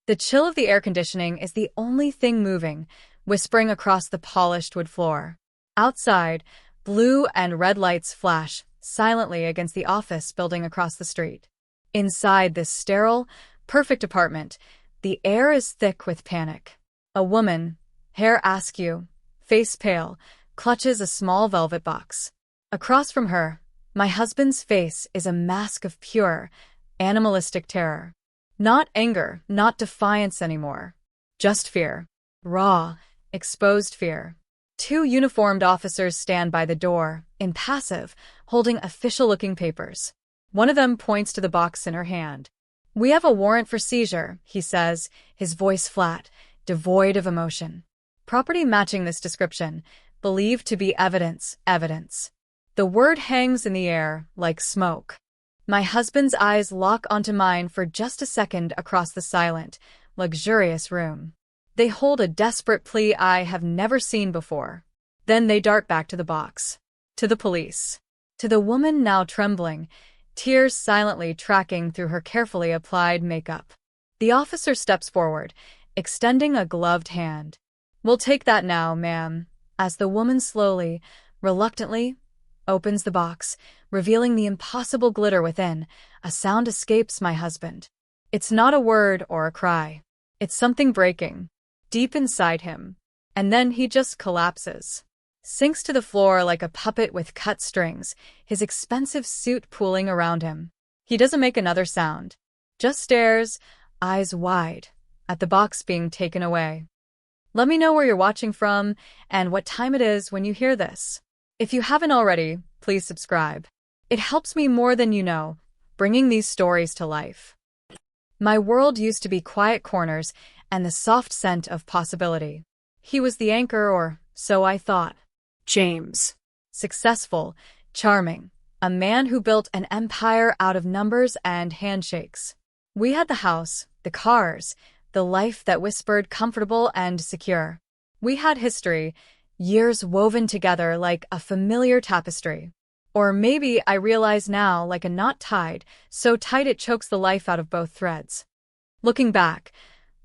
The chill of the air conditioning is the only thing moving, whispering across the polished wood floor. Outside, blue and red lights flash silently against the office building across the street. Inside this sterile, perfect apartment, the air is thick with panic. A woman, hair askew, face pale, clutches a small velvet box. Across from her, my husband's face is a mask of pure, animalistic terror. Not anger, not defiance anymore. Just fear. Raw, exposed fear. Two uniformed officers stand by the door, impassive, holding official-looking papers. One of them points to the box in her hand. "We have a warrant for seizure," he says, his voice flat, devoid of emotion. Property matching this description, believed to be evidence. The word hangs in the air like smoke. My husband's eyes lock onto mine for just a second across the silent, luxurious room. They hold a desperate plea I have never seen before. Then they dart back to the box. To the police. To the woman now trembling, tears silently tracking through her carefully applied makeup. The officer steps forward, extending a gloved hand. "We'll take that now, ma'am," as the woman slowly, reluctantly, opens the box, revealing the impossible glitter within. A sound escapes my husband. It's not a word or a cry. It's something breaking, deep inside him. And then he just collapses. Sinks to the floor like a puppet with cut strings, his expensive suit pooling around him. He doesn't make another sound. Just stares, eyes wide, at the box being taken away. Let me know where you're watching from and what time it is when you hear this. If you haven't already, please subscribe. It helps me more than you know, bringing these stories to life. My world used to be quiet corners and the soft scent of possibility. He was the anchor, or so I thought. James. Successful, charming, a man who built an empire out of numbers and handshakes. We had the house, the cars, the life that whispered comfortable and secure. We had history, years woven together like a familiar tapestry. Or maybe I realize now like a knot tied, so tight it chokes the life out of both threads. Looking back,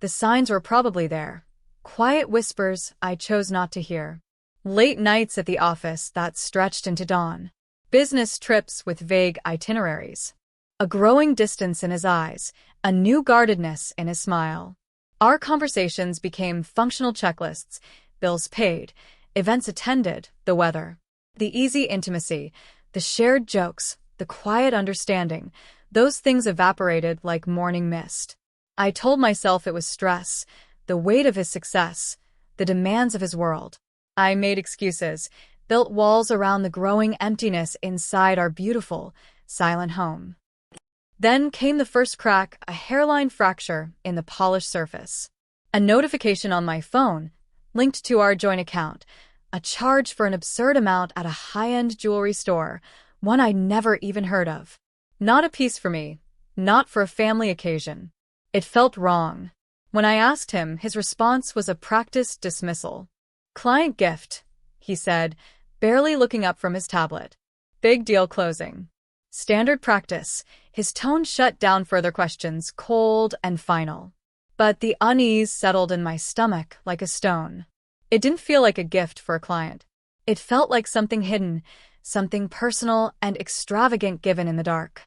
the signs were probably there. Quiet whispers I chose not to hear. Late nights at the office that stretched into dawn. Business trips with vague itineraries. A growing distance in his eyes, a new guardedness in his smile. Our conversations became functional checklists, bills paid, events attended, the weather. The easy intimacy, the shared jokes, the quiet understanding, those things evaporated like morning mist. I told myself it was stress, the weight of his success, the demands of his world. I made excuses, built walls around the growing emptiness inside our beautiful, silent home. Then came the first crack, a hairline fracture in the polished surface. A notification on my phone, linked to our joint account, a charge for an absurd amount at a high-end jewelry store, one I'd never even heard of. Not a piece for me, not for a family occasion. It felt wrong. When I asked him, his response was a practiced dismissal. "Client gift," he said, barely looking up from his tablet. "Big deal closing." Standard practice, his tone shut down further questions, cold and final. But the unease settled in my stomach like a stone. It didn't feel like a gift for a client. It felt like something hidden, something personal and extravagant given in the dark.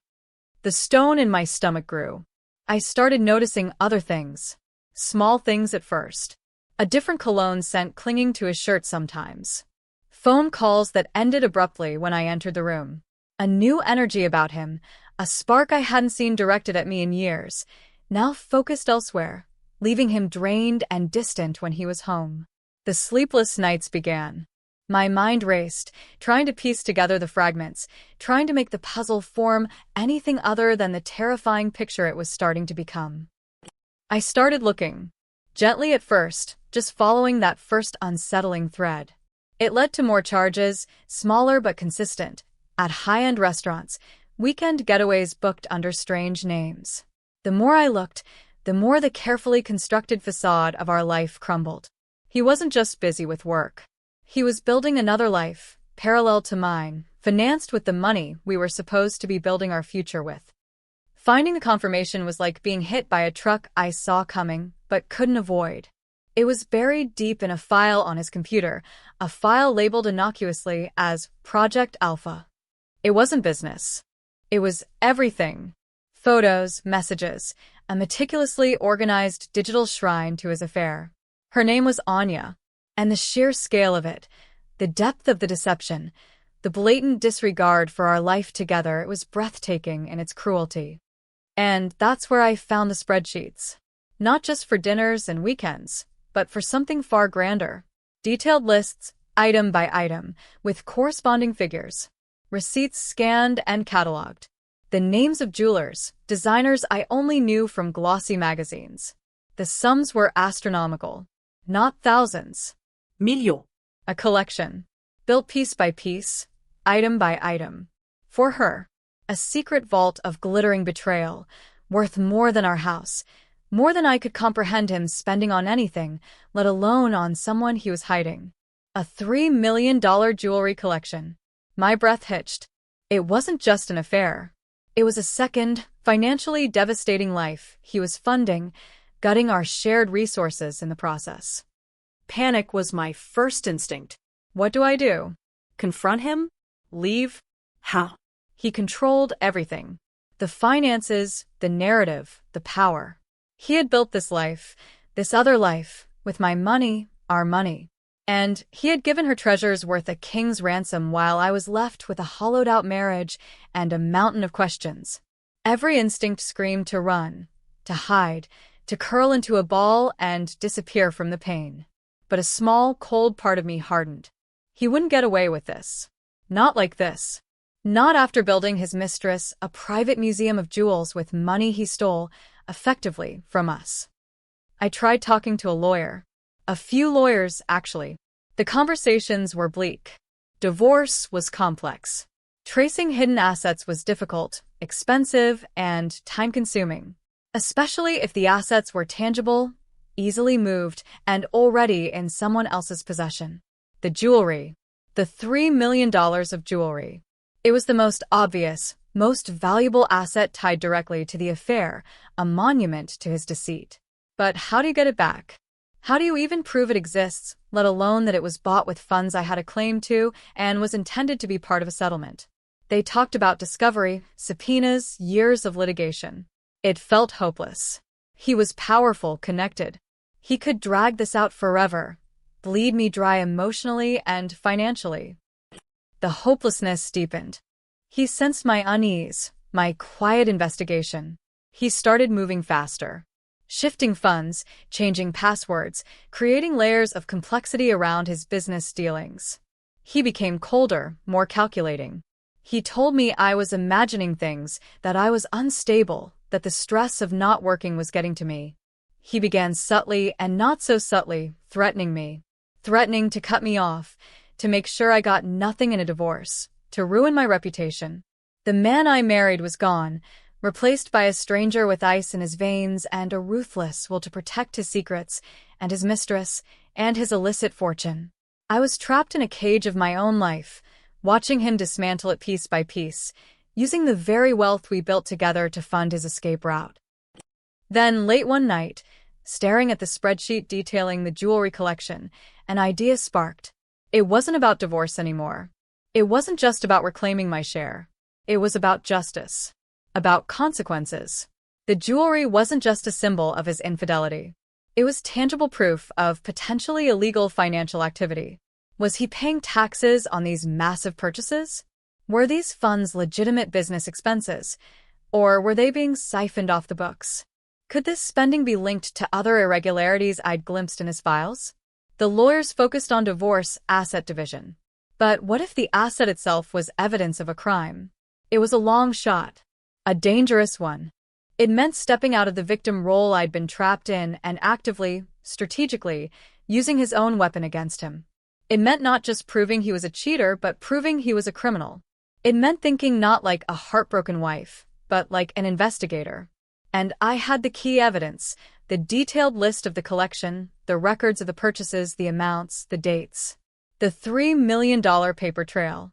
The stone in my stomach grew. I started noticing other things. Small things at first. A different cologne scent clinging to his shirt sometimes. Phone calls that ended abruptly when I entered the room. A new energy about him, a spark I hadn't seen directed at me in years, now focused elsewhere, leaving him drained and distant when he was home. The sleepless nights began. My mind raced, trying to piece together the fragments, trying to make the puzzle form anything other than the terrifying picture it was starting to become. I started looking. Gently at first, just following that first unsettling thread. It led to more charges, smaller but consistent, at high-end restaurants, weekend getaways booked under strange names. The more I looked, the more the carefully constructed facade of our life crumbled. He wasn't just busy with work. He was building another life, parallel to mine, financed with the money we were supposed to be building our future with. Finding the confirmation was like being hit by a truck I saw coming, but couldn't avoid. It was buried deep in a file on his computer, a file labeled innocuously as Project Alpha. It wasn't business. It was everything. Photos, messages, a meticulously organized digital shrine to his affair. Her name was Anya, and the sheer scale of it, the depth of the deception, the blatant disregard for our life together, it was breathtaking in its cruelty. And that's where I found the spreadsheets. Not just for dinners and weekends, but for something far grander. Detailed lists, item by item, with corresponding figures. Receipts scanned and cataloged. The names of jewelers, designers I only knew from glossy magazines. The sums were astronomical. Not thousands. Millions. A collection. Built piece by piece, item by item. For her. A secret vault of glittering betrayal, worth more than our house, more than I could comprehend him spending on anything, let alone on someone he was hiding. A $3 million jewelry collection. My breath hitched. It wasn't just an affair. It was a second, financially devastating life he was funding, gutting our shared resources in the process. Panic was my first instinct. What do I do? Confront him? Leave? How? He controlled everything. The finances, the narrative, the power. He had built this life, this other life, with my money, our money. And he had given her treasures worth a king's ransom while I was left with a hollowed-out marriage and a mountain of questions. Every instinct screamed to run, to hide, to curl into a ball and disappear from the pain. But a small, cold part of me hardened. He wouldn't get away with this. Not like this. Not after building his Mistress a private museum of jewels with money he stole, effectively, from us. I tried talking to a lawyer. A few lawyers, actually. The conversations were bleak. Divorce was complex. Tracing hidden assets was difficult, expensive, and time-consuming. Especially if the assets were tangible, easily moved, and already in someone else's possession. The jewelry. The $3 million of jewelry. It was the most obvious, most valuable asset tied directly to the affair, a monument to his deceit. But how do you get it back? How do you even prove it exists, let alone that it was bought with funds I had a claim to and was intended to be part of a settlement? They talked about discovery, subpoenas, years of litigation. It felt hopeless. He was powerful, connected. He could drag this out forever, bleed me dry emotionally and financially. The hopelessness deepened. He sensed my unease, my quiet investigation. He started moving faster. Shifting funds, changing passwords, creating layers of complexity around his business dealings. He became colder, more calculating. He told me I was imagining things, that I was unstable, that the stress of not working was getting to me. He began subtly and not so subtly, threatening me. Threatening to cut me off, to make sure I got nothing in a divorce, to ruin my reputation. The man I married was gone, replaced by a stranger with ice in his veins and a ruthless will to protect his secrets, and his mistress, and his illicit fortune. I was trapped in a cage of my own life, watching him dismantle it piece by piece, using the very wealth we built together to fund his escape route. Then, late one night, staring at the spreadsheet detailing the jewelry collection, an idea sparked. It wasn't about divorce anymore. It wasn't just about reclaiming my share. It was about justice. About consequences. The jewelry wasn't just a symbol of his infidelity. It was tangible proof of potentially illegal financial activity. Was he paying taxes on these massive purchases? Were these funds legitimate business expenses? Or were they being siphoned off the books? Could this spending be linked to other irregularities I'd glimpsed in his files? The lawyers focused on divorce asset division. But what if the asset itself was evidence of a crime? It was a long shot. A dangerous one. It meant stepping out of the victim role I'd been trapped in and actively, strategically, using his own weapon against him. It meant not just proving he was a cheater, but proving he was a criminal. It meant thinking not like a heartbroken wife, but like an investigator. And I had the key evidence, the detailed list of the collection, the records of the purchases, the amounts, the dates. The $3 million paper trail.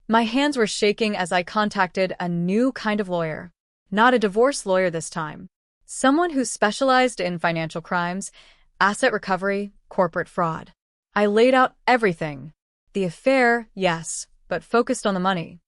My hands were shaking as I contacted a new kind of lawyer. Not a divorce lawyer this time. Someone who specialized in financial crimes, asset recovery, corporate fraud. I laid out everything. The affair, yes, but focused on the money.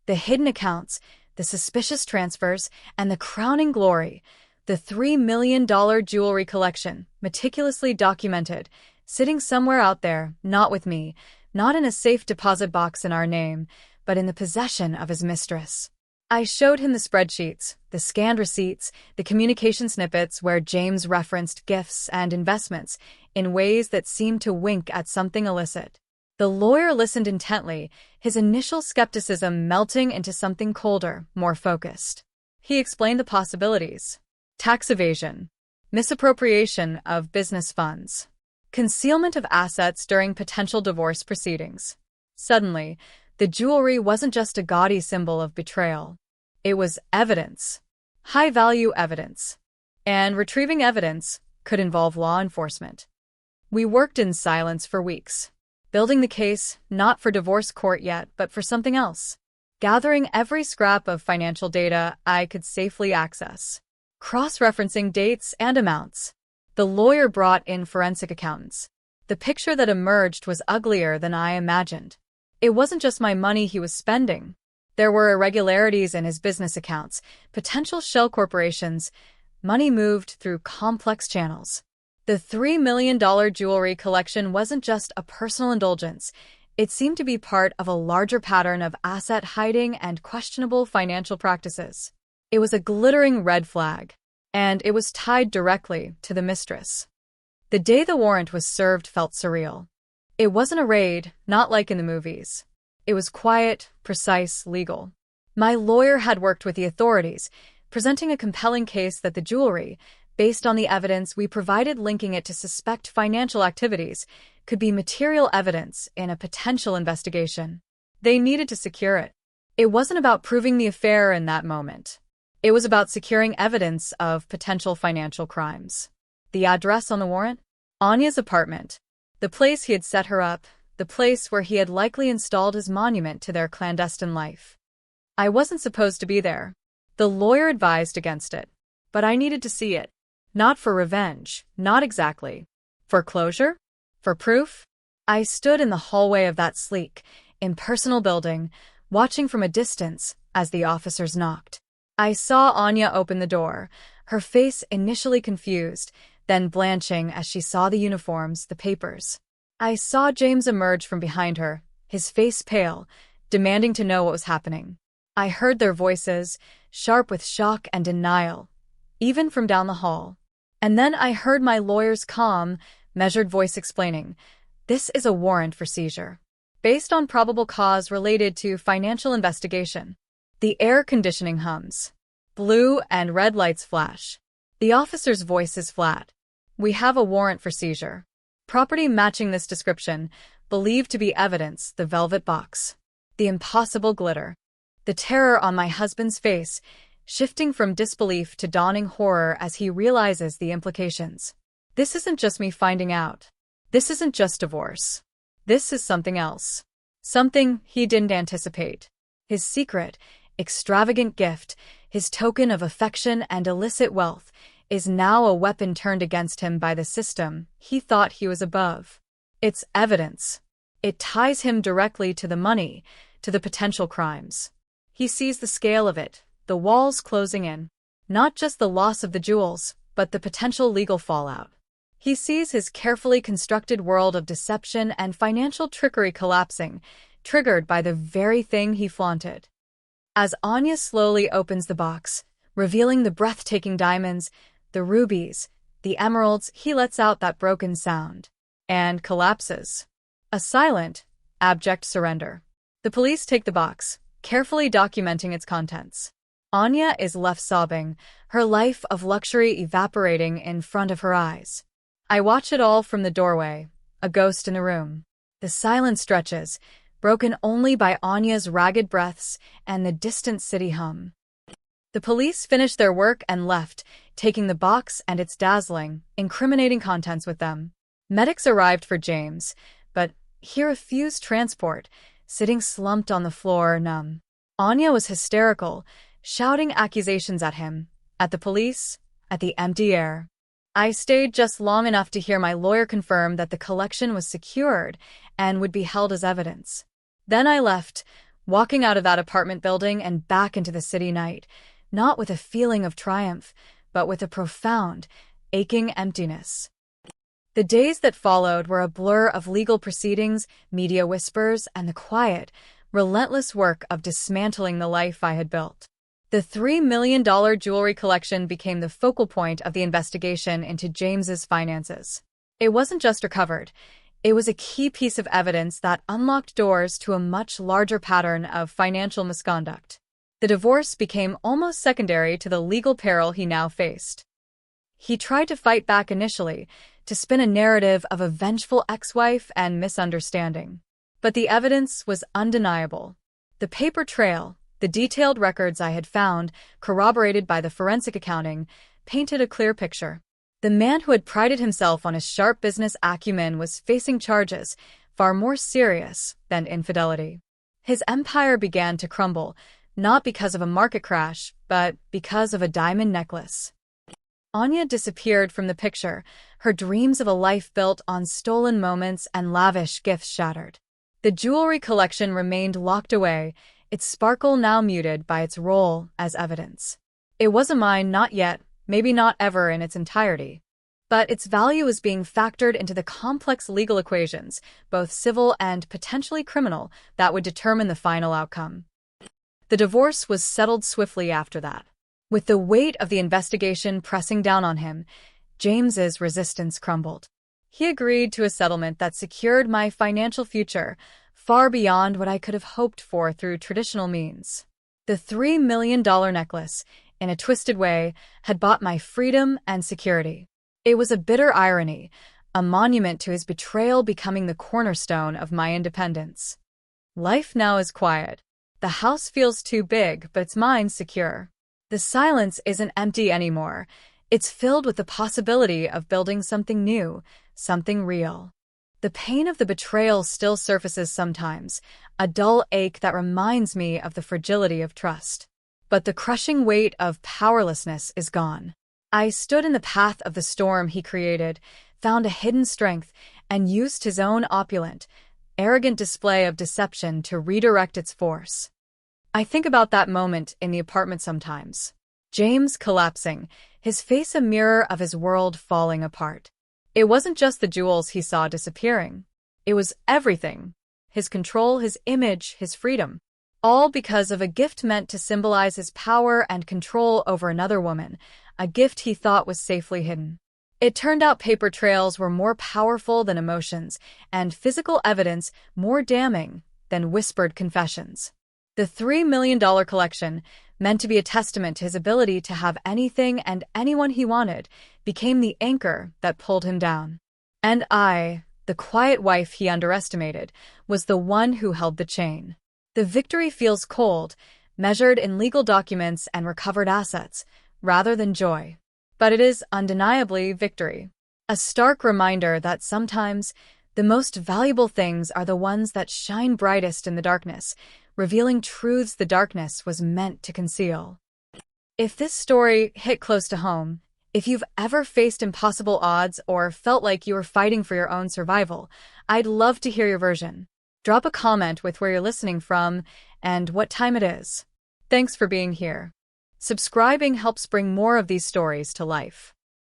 The hidden accounts, the suspicious transfers, and the crowning glory, the $3 million jewelry collection, meticulously documented, sitting somewhere out there, not with me, not in a safe deposit box in our name, but in the possession of his mistress. I showed him the spreadsheets, the scanned receipts, the communication snippets where James referenced gifts and investments in ways that seemed to wink at something illicit. The lawyer listened intently, his initial skepticism melting into something colder, more focused. He explained the possibilities. Tax evasion, misappropriation of business funds, concealment of assets during potential divorce proceedings. Suddenly, the jewelry wasn't just a gaudy symbol of betrayal. It was evidence, high-value evidence. And retrieving evidence could involve law enforcement. We worked in silence for weeks, building the case not for divorce court yet, but for something else. Gathering every scrap of financial data I could safely access. Cross-referencing dates and amounts. The lawyer brought in forensic accountants. The picture that emerged was uglier than I imagined. It wasn't just my money he was spending. There were irregularities in his business accounts, potential shell corporations, money moved through complex channels. The $3 million jewelry collection wasn't just a personal indulgence. It seemed to be part of a larger pattern of asset hiding and questionable financial practices. It was a glittering red flag, and it was tied directly to the mistress. The day the warrant was served felt surreal. It wasn't a raid, not like in the movies. It was quiet, precise, legal. My lawyer had worked with the authorities, presenting a compelling case that the jewelry, based on the evidence we provided linking it to suspect financial activities, could be material evidence in a potential investigation. They needed to secure it. It wasn't about proving the affair in that moment. It was about securing evidence of potential financial crimes. The address on the warrant? Anya's apartment. The place he had set her up, the place where he had likely installed his monument to their clandestine life. I wasn't supposed to be there. The lawyer advised against it. But I needed to see it. Not for revenge, not exactly. For closure? For proof? I stood in the hallway of that sleek, impersonal building, watching from a distance as the officers knocked. I saw Anya open the door, her face initially confused, then blanching as she saw the uniforms, the papers. I saw James emerge from behind her, his face pale, demanding to know what was happening. I heard their voices, sharp with shock and denial, even from down the hall. And then I heard my lawyer's calm, measured voice explaining, "This is a warrant for seizure, based on probable cause related to financial investigation." The air conditioning hums. Blue and red lights flash. The officer's voice is flat. "We have a warrant for seizure. Property matching this description, believed to be evidence, the velvet box." The impossible glitter. The terror on my husband's face, shifting from disbelief to dawning horror as he realizes the implications. This isn't just me finding out. This isn't just divorce. This is something else. Something he didn't anticipate. His secret, extravagant gift, his token of affection and illicit wealth, is now a weapon turned against him by the system he thought he was above. It's evidence. It ties him directly to the money, to the potential crimes. He sees the scale of it, the walls closing in. Not just the loss of the jewels, but the potential legal fallout. He sees his carefully constructed world of deception and financial trickery collapsing, triggered by the very thing he flaunted. As Anya slowly opens the box, revealing the breathtaking diamonds, the rubies, the emeralds, he lets out that broken sound and collapses. A silent, abject surrender. The police take the box, carefully documenting its contents. Anya is left sobbing, her life of luxury evaporating in front of her eyes. I watch it all from the doorway, a ghost in the room. The silence stretches, broken only by Anya's ragged breaths and the distant city hum. The police finished their work and left, taking the box and its dazzling, incriminating contents with them. Medics arrived for James, but he refused transport, sitting slumped on the floor, numb. Anya was hysterical, shouting accusations at him, at the police, at the empty air. I stayed just long enough to hear my lawyer confirm that the collection was secured and would be held as evidence. Then I left, walking out of that apartment building and back into the city night, not with a feeling of triumph, but with a profound, aching emptiness. The days that followed were a blur of legal proceedings, media whispers, and the quiet, relentless work of dismantling the life I had built. The $3 million jewelry collection became the focal point of the investigation into James's finances. It wasn't just recovered. It was a key piece of evidence that unlocked doors to a much larger pattern of financial misconduct. The divorce became almost secondary to the legal peril he now faced. He tried to fight back initially, to spin a narrative of a vengeful ex-wife and misunderstanding. But the evidence was undeniable. The paper trail, the detailed records I had found, corroborated by the forensic accounting, painted a clear picture. The man who had prided himself on his sharp business acumen was facing charges far more serious than infidelity. His empire began to crumble, not because of a market crash, but because of a diamond necklace. Anya disappeared from the picture, her dreams of a life built on stolen moments and lavish gifts shattered. The jewelry collection remained locked away, its sparkle now muted by its role as evidence. It wasn't mine, not yet, maybe not ever in its entirety. But its value was being factored into the complex legal equations, both civil and potentially criminal, that would determine the final outcome. The divorce was settled swiftly after that. With the weight of the investigation pressing down on him, James's resistance crumbled. He agreed to a settlement that secured my financial future, far beyond what I could have hoped for through traditional means. The $3 million necklace, in a twisted way, had bought my freedom and security. It was a bitter irony, a monument to his betrayal becoming the cornerstone of my independence. Life now is quiet. The house feels too big, but its mind's secure. The silence isn't empty anymore. It's filled with the possibility of building something new, something real. The pain of the betrayal still surfaces sometimes, a dull ache that reminds me of the fragility of trust. But the crushing weight of powerlessness is gone. I stood in the path of the storm he created, found a hidden strength, and used his own opulent, arrogant display of deception to redirect its force. I think about that moment in the apartment sometimes. James collapsing, his face a mirror of his world falling apart. It wasn't just the jewels he saw disappearing. It was everything. His control, his image, his freedom. All because of a gift meant to symbolize his power and control over another woman, a gift he thought was safely hidden. It turned out paper trails were more powerful than emotions, and physical evidence more damning than whispered confessions. The $3 million collection, meant to be a testament to his ability to have anything and anyone he wanted, became the anchor that pulled him down. And I, the quiet wife he underestimated, was the one who held the chain. The victory feels cold, measured in legal documents and recovered assets, rather than joy. But it is undeniably victory. A stark reminder that sometimes the most valuable things are the ones that shine brightest in the darkness, revealing truths the darkness was meant to conceal. If this story hit close to home, if you've ever faced impossible odds or felt like you were fighting for your own survival, I'd love to hear your version. Drop a comment with where you're listening from and what time it is. Thanks for being here. Subscribing helps bring more of these stories to life.